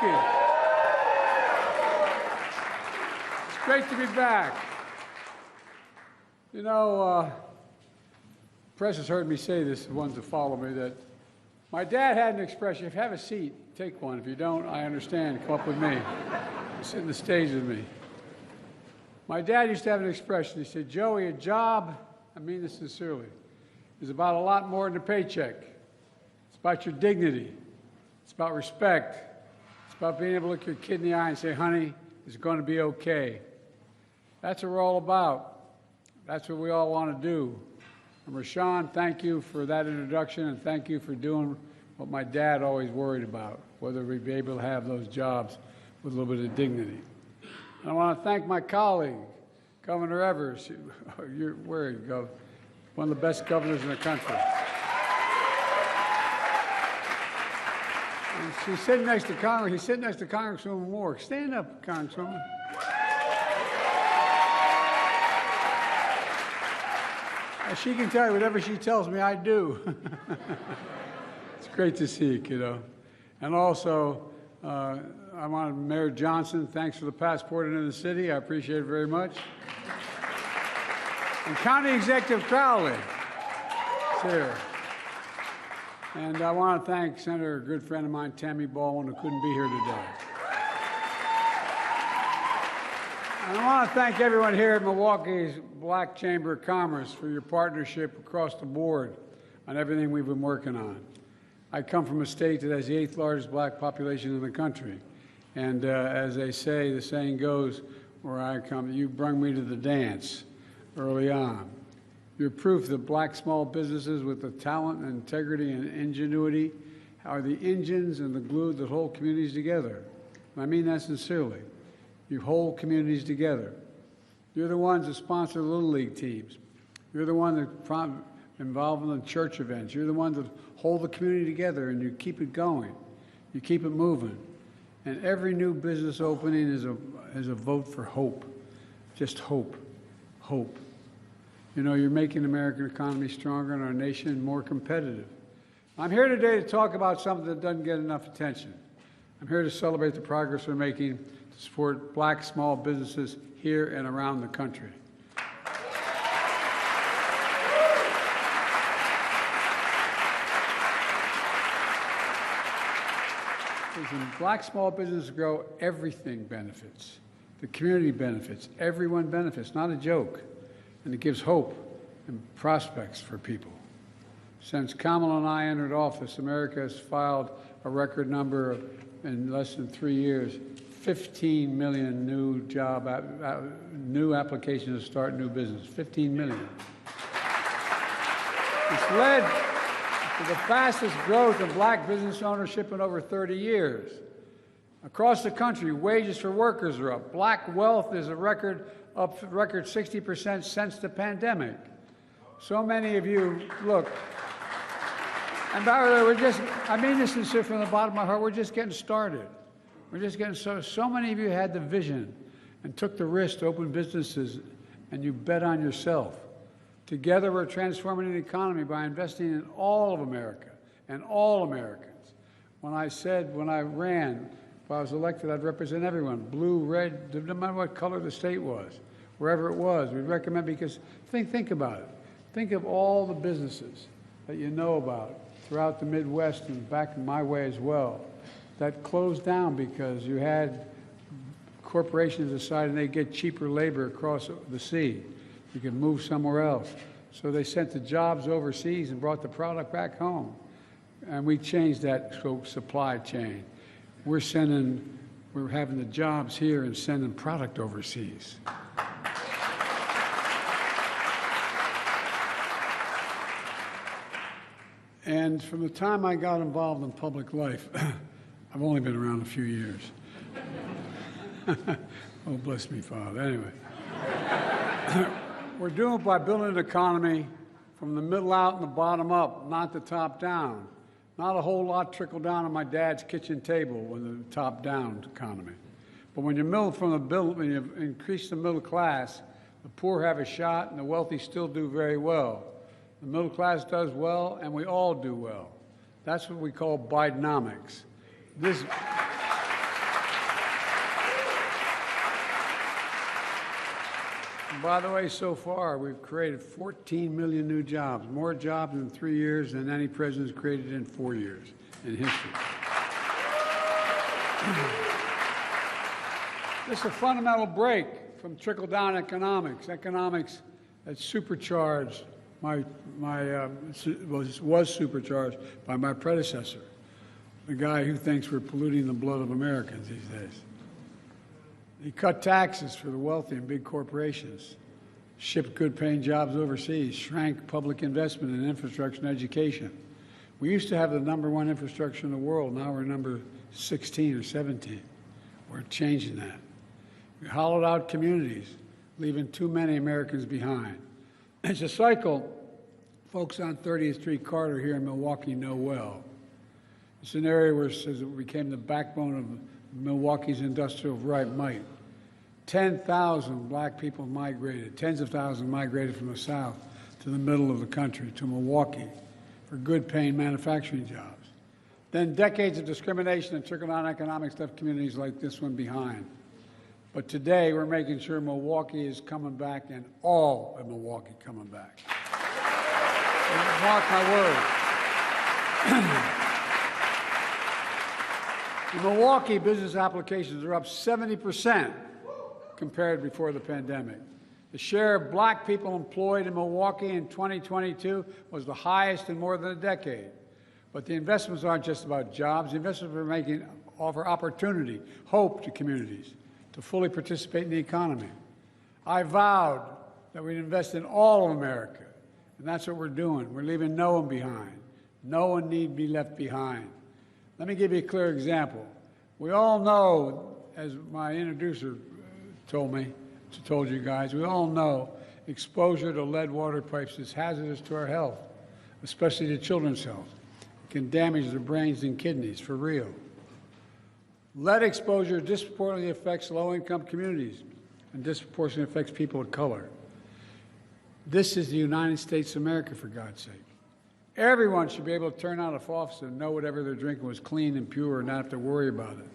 Milwaukee. It's great to be back. You know, press has heard me say this, the ones that follow me, that my dad had an expression: if you have a seat, take one. If you don't, I understand, come up with me. Sit on the stage with me. My dad used to have an expression. He said, Joey, a job, I mean this sincerely, is about a lot more than a paycheck. It's about your dignity. It's about respect. It's about being able to look your kid in the eye and say, honey, it's going to be okay. That's what we're all about. That's what we all want to do. And Rashawn, thank you for that introduction, and thank you for doing what my dad always worried about, whether we'd be able to have those jobs with a little bit of dignity. And I want to thank my colleague, Governor Evers. Where you go? One of the best governors in the country. And she's sitting next to Congress. He's sitting next to Congresswoman Moore. Stand up, Congresswoman. She can tell you whatever she tells me, I do. It's great to see you, kiddo. And also, I want Mayor Johnson, thanks for the passport into the city. I appreciate it very much. And County Executive Crowley is here. And I want to thank Senator, a good friend of mine, Tammy Baldwin, who couldn't be here today. And I want to thank everyone here at Milwaukee's Black Chamber of Commerce for your partnership across the board on everything we've been working on. I come from a state that has the 8th largest black population in the country. And as they say, the saying goes, where I come, you brung me to the dance early on. You're proof that black small businesses with the talent and integrity and ingenuity are the engines and the glue that hold communities together. And I mean that sincerely. You hold communities together. You're the ones that sponsor the Little League teams. You're the one that involved in the church events. You're the ones that hold the community together, and you keep it going. You keep it moving. And every new business opening is a vote for hope. Just hope. Hope. You know, you're making the American economy stronger and our nation more competitive. I'm here today to talk about something that doesn't get enough attention. I'm here to celebrate the progress we're making to support black small businesses here and around the country. When black small businesses grow, everything benefits. The community benefits. Everyone benefits. Not a joke. And it gives hope and prospects for people. Since Kamala and I entered office, America has filed a record number of, in less than 3 years, 15 million new applications to start new business. 15 million. It's led to the fastest growth of black business ownership in over 30 years. Across the country, wages for workers are up. Black wealth is up a record 60% since the pandemic. So many of you, look, and by the way, I mean this sincerely from the bottom of my heart, we're just getting started. We're just getting started. So many of you had the vision and took the risk to open businesses, and you bet on yourself. Together, we're transforming the economy by investing in all of America and all Americans. When I ran, if I was elected, I'd represent everyone, blue, red, no matter what color the state was, wherever it was. We'd recommend, because think about it. Think of all the businesses that you know about throughout the Midwest and back my way as well that closed down because you had corporations deciding they'd get cheaper labor across the sea. You could move somewhere else. So they sent the jobs overseas and brought the product back home. And we changed that supply chain. We're having the jobs here and sending product overseas. And from the time I got involved in public life, I've only been around a few years. Oh, bless me, Father. Anyway. We're doing it by building an economy from the middle out and the bottom up, not the top down. Not a whole lot trickled down on my dad's kitchen table with the top down economy. But when you when you increase the middle class, the poor have a shot and the wealthy still do very well. The middle class does well and we all do well. That's what we call Bidenomics. And by the way, so far, we've created 14 million new jobs, more jobs in 3 years than any president's created in 4 years in history. This is a fundamental break from trickle-down economics, economics that supercharged was supercharged by my predecessor, the guy who thinks we're polluting the blood of Americans these days. He cut taxes for the wealthy and big corporations, shipped good-paying jobs overseas, shrank public investment in infrastructure and education. We used to have the #1 infrastructure in the world. Now we're number 16 or 17. We're changing that. We hollowed out communities, leaving too many Americans behind. It's a cycle folks on 30th Street Carter here in Milwaukee know well. It's an area where it became the backbone of Milwaukee's industrial might. 10,000 black people migrated, tens of thousands migrated from the south to the middle of the country, to Milwaukee, for good-paying manufacturing jobs. Then decades of discrimination and trickle-down economics left communities like this one behind. But today, we're making sure Milwaukee is coming back and all of Milwaukee coming back. Mark my words. In Milwaukee, business applications are up 70% compared before the pandemic. The share of black people employed in Milwaukee in 2022 was the highest in more than a decade. But the investments aren't just about jobs. The investments we're making offer opportunity, hope to communities to fully participate in the economy. I vowed that we'd invest in all of America, and that's what we're doing. We're leaving no one behind. No one need be left behind. Let me give you a clear example. We all know, as my introducer told you guys, we all know exposure to lead water pipes is hazardous to our health, especially to children's health. It can damage their brains and kidneys, for real. Lead exposure disproportionately affects low-income communities and disproportionately affects people of color. This is the United States of America, for God's sake. Everyone should be able to turn on a faucet and know whatever they're drinking was clean and pure and not have to worry about it.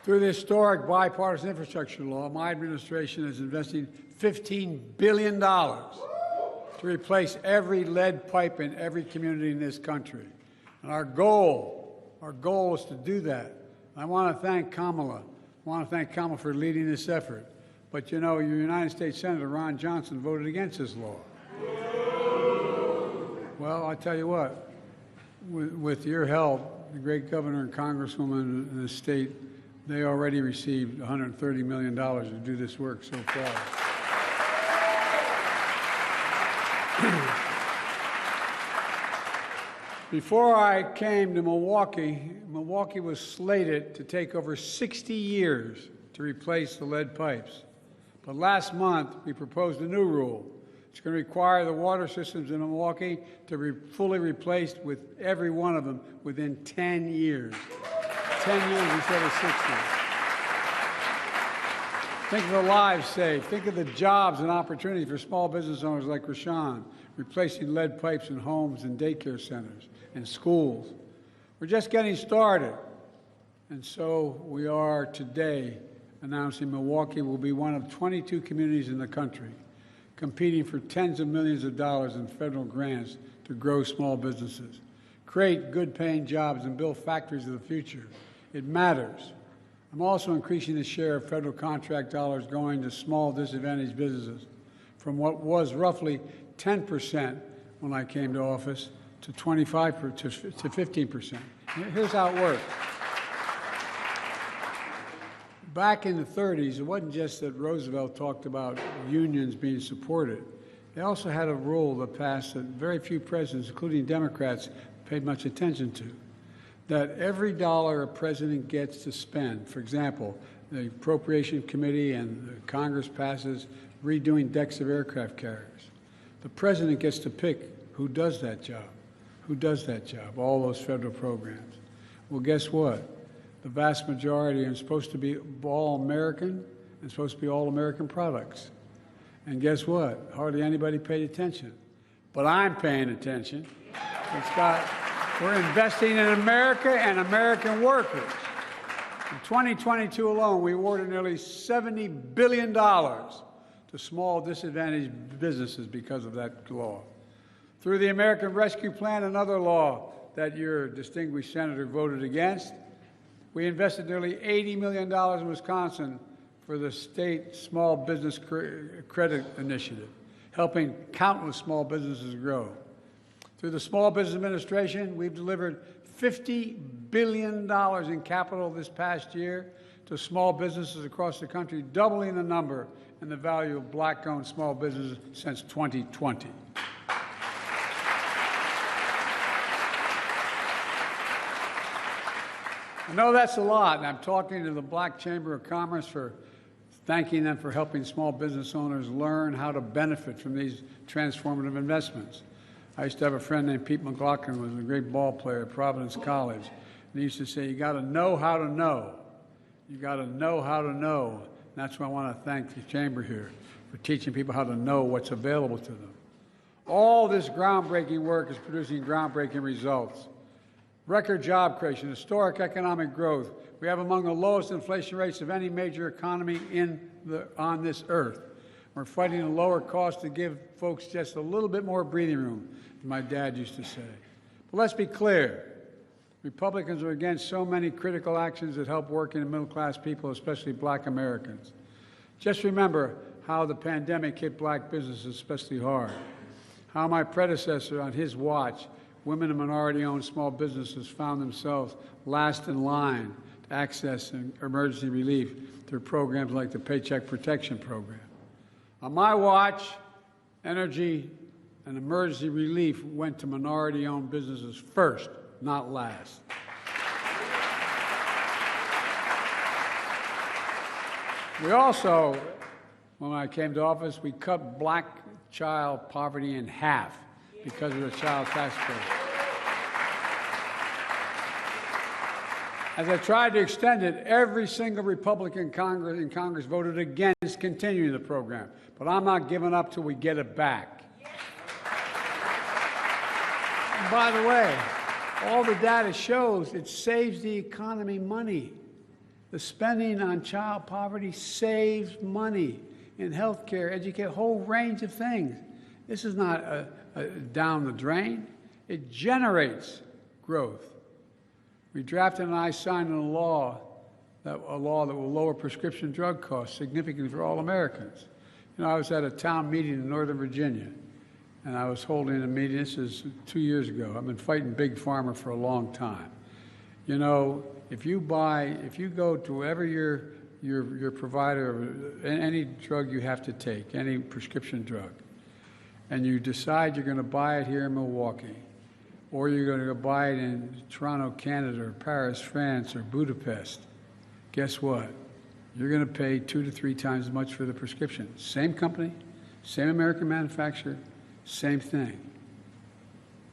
Through the historic bipartisan infrastructure law, my administration is investing $15 billion to replace every lead pipe in every community in this country. And our goal is to do that. I want to thank Kamala. I want to thank Kamala for leading this effort. But you know, your United States Senator Ron Johnson voted against this law. Well, I tell you what, with your help, the great governor and congresswoman in the state, they already received $130 million to do this work so far. Before I came to Milwaukee, Milwaukee was slated to take over 60 years to replace the lead pipes. But last month, we proposed a new rule. It's going to require the water systems in Milwaukee to be fully replaced with every one of them within 10 years. 10 years instead of 60. Think of the lives saved. Think of the jobs and opportunities for small business owners like Rashawn, replacing lead pipes in homes and daycare centers and schools. We're just getting started. And so we are today announcing Milwaukee will be one of 22 communities in the country competing for tens of millions of dollars in federal grants to grow small businesses, create good-paying jobs, and build factories of the future. It matters. I'm also increasing the share of federal contract dollars going to small disadvantaged businesses from what was roughly 10% when I came to office to 25% to 15%. Here's how it worked. Back in the 30s, it wasn't just that Roosevelt talked about unions being supported. They also had a rule that passed that very few presidents, including Democrats, paid much attention to. That every dollar a president gets to spend, for example, the Appropriation Committee and the Congress passes redoing decks of aircraft carriers. The president gets to pick who does that job. Who does that job? All those federal programs. Well, guess what? The vast majority are supposed to be all American and supposed to be all American products. And guess what? Hardly anybody paid attention. But I'm paying attention. We're investing in America and American workers. In 2022 alone, we awarded nearly $70 billion to small disadvantaged businesses because of that law. Through the American Rescue Plan, another law that your distinguished senator voted against, we invested nearly $80 million in Wisconsin for the state small business credit initiative, helping countless small businesses grow. Through the Small Business Administration, we've delivered $50 billion in capital this past year to small businesses across the country, doubling the number and the value of black-owned small businesses since 2020. I know that's a lot, and I'm talking to the Black Chamber of Commerce for thanking them for helping small business owners learn how to benefit from these transformative investments. I used to have a friend named Pete McLaughlin, who was a great ball player at Providence College. And he used to say, you got to know how to know. You got to know how to know. And that's why I want to thank the Chamber here for teaching people how to know what's available to them. All this groundbreaking work is producing groundbreaking results. Record job creation, historic economic growth. We have among the lowest inflation rates of any major economy on this earth. We're fighting a lower cost to give folks just a little bit more breathing room, as my dad used to say. But let's be clear. Republicans are against so many critical actions that help working and middle-class people, especially black Americans. Just remember how the pandemic hit black businesses especially hard. How my predecessor, on his watch, women and minority-owned small businesses found themselves last in line to access emergency relief through programs like the Paycheck Protection Program. On my watch, energy and emergency relief went to minority-owned businesses first, not last. We also, when I came to office, we cut black child poverty in half because of the child tax credit. As I tried to extend it, every single Republican in Congress voted against continuing the program. But I'm not giving up till we get it back. And by the way, all the data shows it saves the economy money. The spending on child poverty saves money in health care, education, a whole range of things. This is not down the drain. It generates growth. We drafted and I signed a law that will lower prescription drug costs significantly for all Americans. You know, I was at a town meeting in Northern Virginia, and I was holding a meeting. This is 2 years ago. I've been fighting Big Pharma for a long time. You know, if you go to wherever your provider of any drug you have to take, any prescription drug, and you decide you're going to buy it here in Milwaukee, or you're going to go buy it in Toronto, Canada, or Paris, France, or Budapest, guess what? You're going to pay 2 to 3 times as much for the prescription. Same company, same American manufacturer, same thing.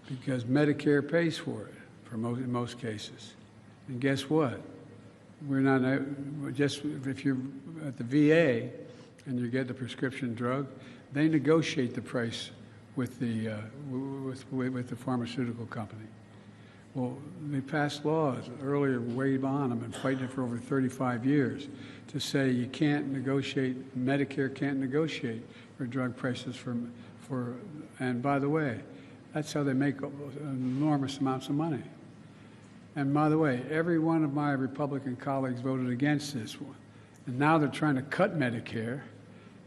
Because Medicare pays for it in most cases. And guess what? We're not just if you're at the VA and you get the prescription drug, they negotiate the price with the pharmaceutical company. Well, they passed laws earlier, way on. I've been fighting it for over 35 years to say you can't negotiate. Medicare can't negotiate for drug prices and by the way, that's how they make enormous amounts of money. And by the way, every one of my Republican colleagues voted against this one. And now they're trying to cut Medicare,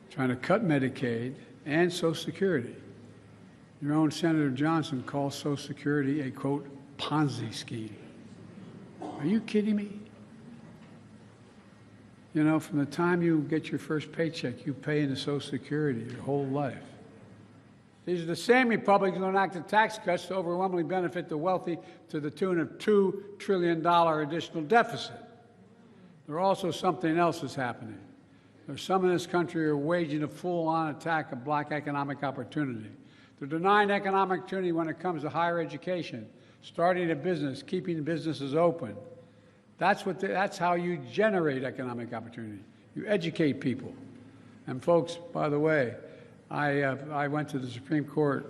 trying to cut Medicaid and Social Security. Your own Senator Johnson calls Social Security a, quote, Ponzi scheme. Are you kidding me? You know, from the time you get your first paycheck, you pay into Social Security your whole life. These are the same Republicans who enacted tax cuts to overwhelmingly benefit the wealthy to the tune of $2 trillion additional deficit. There's also something else that's happening. There's some in this country who are waging a full-on attack of black economic opportunity. They're denying economic opportunity when it comes to higher education, starting a business, keeping businesses open. That's how you generate economic opportunity. You educate people. And folks, by the way, I went to the Supreme Court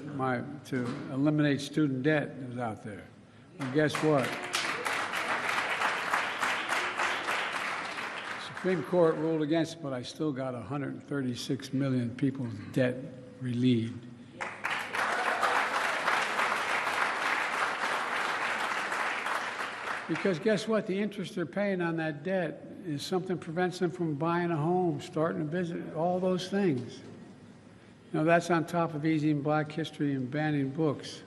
to eliminate student debt that was out there. And guess what? Supreme Court ruled against it, but I still got 136 million people's debt relieved. Because guess what? The interest they're paying on that debt is something that prevents them from buying a home, starting a business, all those things. You know, that's on top of erasing black history and banning books,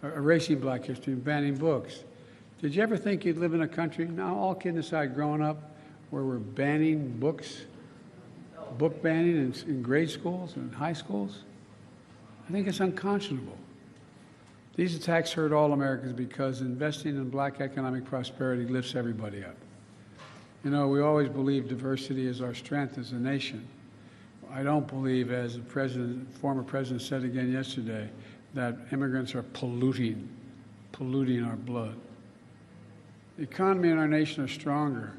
or erasing black history and banning books. Did you ever think you'd live in a country, now all kidding aside, growing up, where we're banning books, book banning in grade schools and high schools? I think it's unconscionable. These attacks hurt all Americans because investing in black economic prosperity lifts everybody up. You know, we always believe diversity is our strength as a nation. I don't believe, as the former president said again yesterday, that immigrants are polluting our blood. The economy and our nation are stronger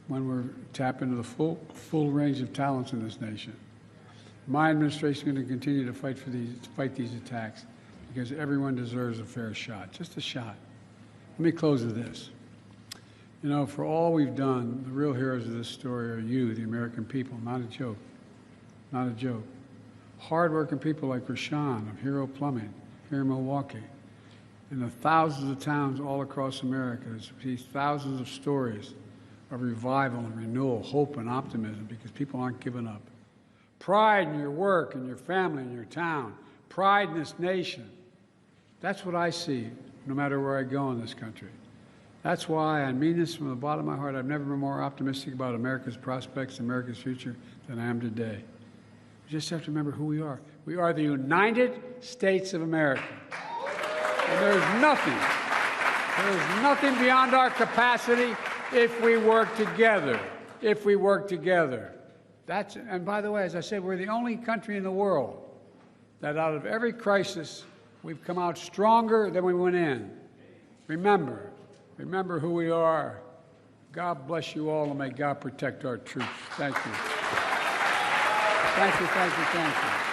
when we tap into the full range of talents in this nation. My administration is going to continue to fight these attacks because everyone deserves a fair shot, just a shot. Let me close with this. You know, for all we've done, the real heroes of this story are you, the American people, not a joke, not a joke. Hard-working people like Rashawn of Hero Plumbing here in Milwaukee, and the thousands of towns all across America. There's thousands of stories of revival and renewal, hope and optimism because people aren't giving up. Pride in your work and your family and your town. Pride in this nation. That's what I see no matter where I go in this country. That's why I mean this from the bottom of my heart. I've never been more optimistic about America's prospects, America's future than I am today. We just have to remember who we are. We are the United States of America. And there's nothing beyond our capacity if we work together. If we work together. And by the way, as I said, we're the only country in the world that out of every crisis, we've come out stronger than we went in. Remember who we are. God bless you all, and may God protect our troops. Thank you. Thank you, thank you, thank you.